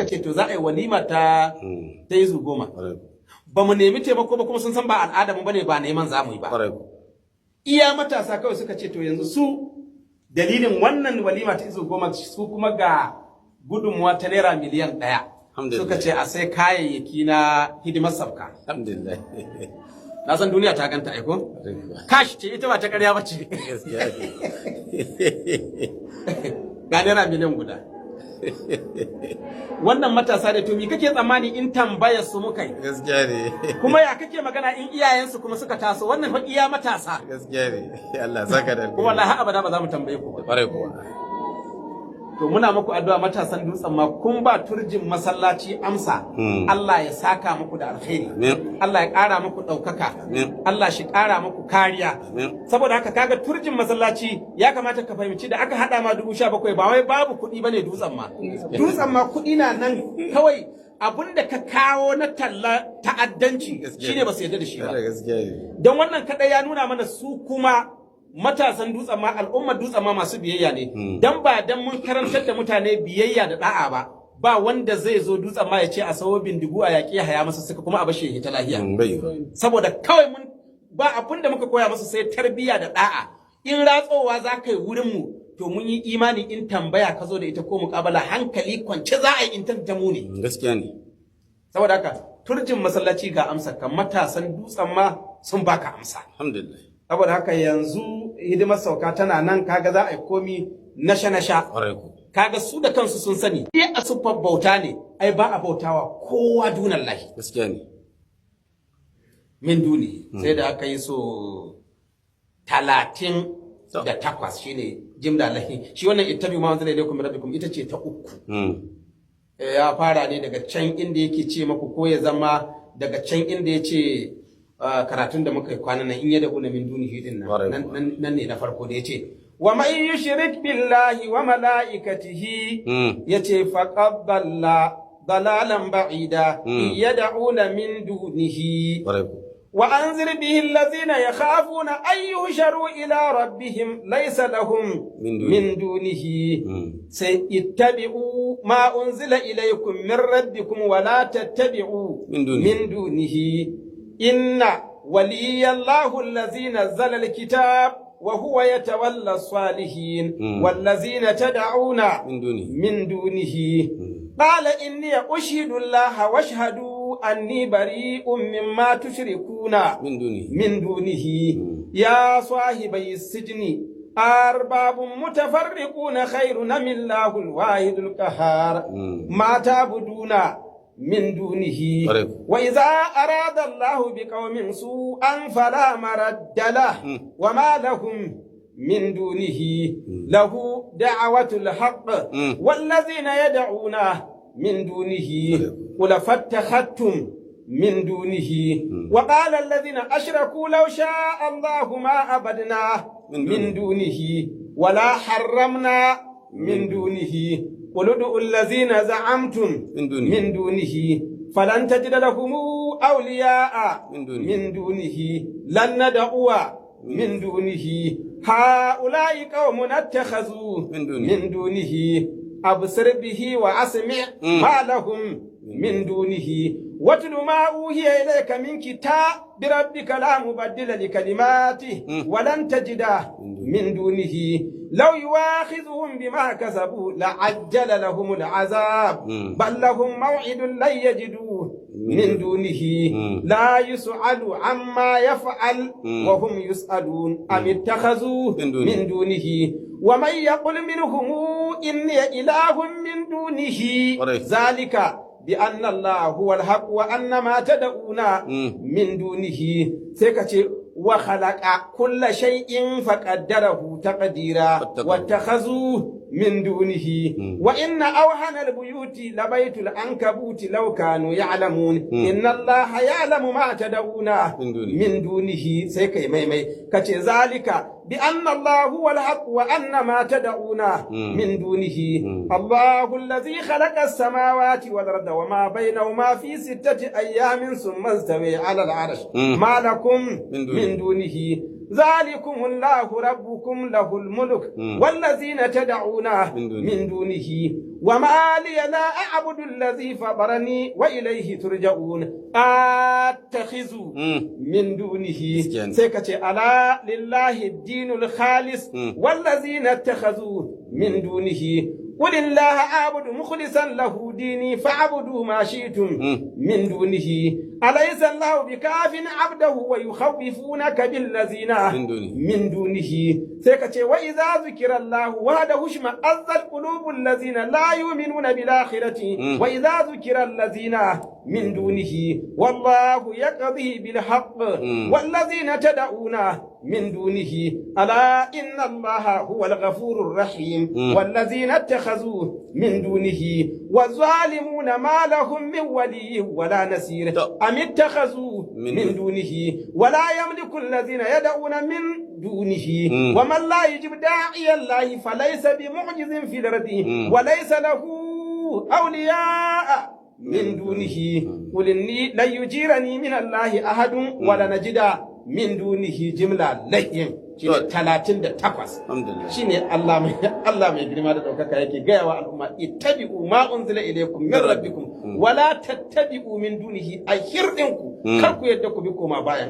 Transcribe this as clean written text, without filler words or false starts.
muka ce to za a yi walima ta izu 10 ba mu nemi taimako ba kuma sun san ba al'ada mu bane ba neman zamu yi ba iya matasa kawai suka ce to yanzu su dalilin wannan walima ta izu 10 su kuma ga gudunmuwa ta naira miliyan 1 suka ce a sai kayayyaki na hidimar sabka alhamdulillah na san duniya ta ganta aiko kashi ce ita ba ta ƙarya ba ce ga naira miliyan guda wannan matasa da to me kake tsammani in tambayar su muka yi gaskiya ne kuma ya kake magana in iyayensu kuma suka taso wannan fa iya matasa gaskiya ne Allah saka da kuma wallahi abada ba za mu tambaye ku ba kware kuwa to muna muku addu'a matasan dutsen ma kun ba turjin masallaci amsa Allah ya saka muku da alkhairi Allah ya ƙara muku ɗaukaka Allah shi ƙara muku kariya saboda haka kaga turjin masallaci ya kamata ka fahimci da aka hada ma 17,000 ba wai babu kuɗi bane dutsen ma kuɗi na nan kawai abinda ka kawo na talla ta'addanci shine ba su yarda da shi ba don wannan kadai ya nuna mana su kuma matasan dutsen ma al'ummar dutsen ma masu biyayya ne dan ba dan mun karantar da mutane biyayya da da'a ba wanda zai zo dutsen ma ya ce a sawo bindigu a yaƙi haya masa suka kuma a bashe ta lahiya saboda kawai mun ba abin da muka koya masa sai tarbiyya da da'a in ratsowa za ka yi wurin mu to mun yi imani in tambaya ka zo da ita ko muƙabala hankali kwance za a yi in ta mu ne gaskiya ne saboda haka turjin masallaci ga amsa kan matasan dutsen ma sun baka amsa alhamdulillah saboda haka yanzu hidimar sauka tana nan kaga za a yi komi nasha kaga su da kansu sun sani sai a sufar bauta ne ai ba a bautawa kowa dunan lahi gaskiya ne min duni sai da aka yi so 38 shine jimla lahi shi wannan ittabi ma wanzala ilaykum rabbikum ita ce ta 3 ya fara ne daga can inda yake ce maku ko ya zama daga can inda yace karatun da muka yi kwanan nan in yada una min dunihi din nan ne na farko da yace wa man yushrik billahi wa malaikatihi yace faqad dalla dalalan ba'ida yad'una min dunihi wa anzir bihi alladhina yakhafuna an yuhsharu ila rabbihim laysa lahum min dunihi sai ittabi'u ma unzila ilaykum min rabbikum wa la tattabi'u min dunihi inna waliyallahu allazi nazzala alkitab wa huwa yatawalla as-salihin wallazina tad'una min dunihi qala inni ushhidu allaha washhadu anni bari'un mimma tushrikuna min dunihi ya sahibai as-sijni arbabun mutafarriquna khayrun am Allahu al-wahidul qahhar ma ta'buduna من دونه وإذا أراد الله بقوم سوءا فلا مرد له وما لهم من دونه له دعوة الحق والذين يدعون من دونه قل فاتخذتم من دونه وقال الذين أشركوا لو شاء الله ما عبدنا من دونه ولا حرمنا من دونه قل ادعوا الذين زعمتم من دونه فلن تجد لهم أولياء من دونه لن ندعو من دونه هؤلاء قوم اتخذوا من دونه أبصر به وأسمع ما لهم من دونه واتل ما أوحي إليك من كتاب بربك لا مبدل لكلماته ولن تجد من دونه لو يواخذهم بما كسبوا لعجل لهم العذاب بل لهم موعد لن يجدوا من دونه لا يسأل عما يفعل وهم يسألون أم اتخذوا من دونه ومن يقل منهم إني إله من دونه ذلك بأن الله هو الحق وأن ما تدعون من دونه سيكتي وخلق كل شيء فقدره تقديرا واتخذوا من دونه وإن أوهن البيوت لبيت العنكبوت لو كانوا يعلمون إن الله يعلم ما تدعون من دونه سيكي ميمي كتي ذلك بأن الله هو الحق وأن ما تدعون من دونه الله الذي خلق السماوات والأرض وما بينهما في 6 أيام ثم استوى على العرش ما لكم من دونه ذلكم الله ربكم له الملك والذين تدعون من دونه وما لي لا أعبد الذي فطرني وإليه ترجعون أتخذ من دونه سكت ألا لله الدين الخالص والذين اتخذوا من دونه قل الله أعبد مخلصا له ديني فاعبدوا ما شئتم من دونه أليس الله بكاف عبده ويخوفونك بالذين من دونه سيكتي وإذا ذكر الله وحده اشمئزت قلوب الذين لا يؤمنون بالآخرة وإذا ذكر الذين من دونه والله يقضي بالحق والذين تدعون من دونه ألا إن الله هو الغفور الرحيم والذين اتخذوا من دونه والظالمون ما لهم من ولي ولا نصير أم اتخذوا من دونه ولا يملك الذين يدعون من دونه ومن لا يجب داعي الله فليس بمعجز في الأرض وليس له أولياء من دونه قل إني لن يجيرني من الله أحد ولا نجد min dunihi jimla lahim shine 38 shine Allah mai girma da daukaka yake gaya wa al'umma ittabi'u ma unzila ilaykum min rabbikum wala tattabi'u min dunihi ahirdinku kar ku yadda ku bi koma bayan